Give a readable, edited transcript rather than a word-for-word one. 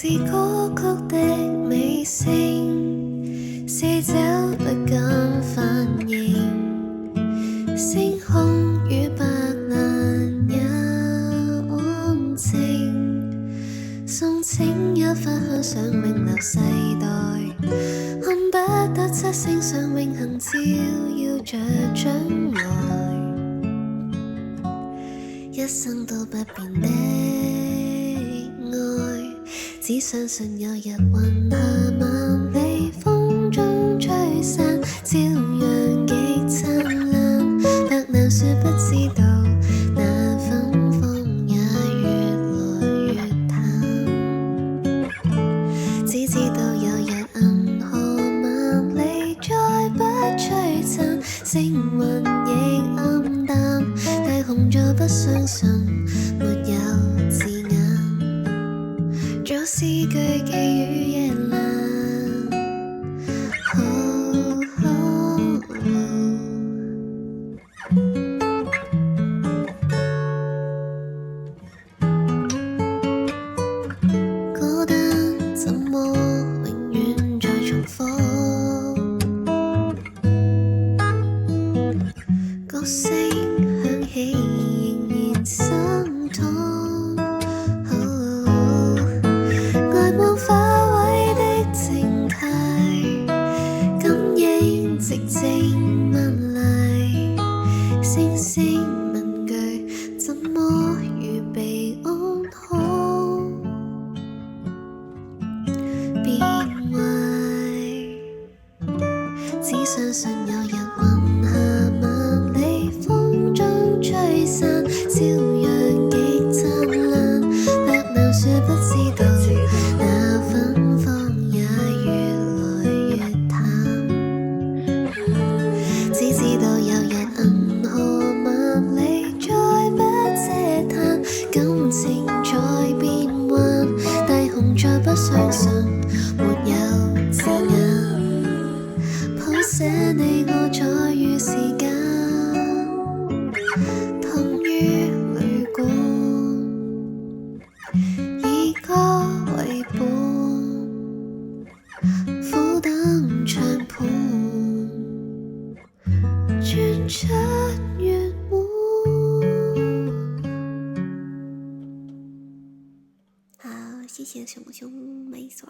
是歌曲的尾聲，四周不敢反應，星空與白蘭也安靜，送情也發去想永留世代，看不得七星想永恆照耀着將來，一生都不變的愛，只相信有日雲下萬里風中吹散，朝陽極燦爛，白蘭樹不知道那芬芳也越來越淡，只知道有日銀河萬里再不璀璨，星雲亦暗淡，大雄再不相信沒有字眼，做詩句寄予夜闌。歌單怎麼永遠在重複？角聲響起仍然心痛。呆望花萎的靜態，感應寂靜問嚟，聲聲問句怎麼預備安好？變壞，只相信有日雲下萬里風中吹散，朝陽極燦爛，白蘭樹不知道那芬芳也越來越淡，只知道有日銀河萬里再不嗟嘆，感情在變幻，大雄再不相信沒有字眼，譜寫你我在於時間，痛於淚光，以歌為伴，苦等唱盤，轉出月滿。好，謝謝熊熊沒甩。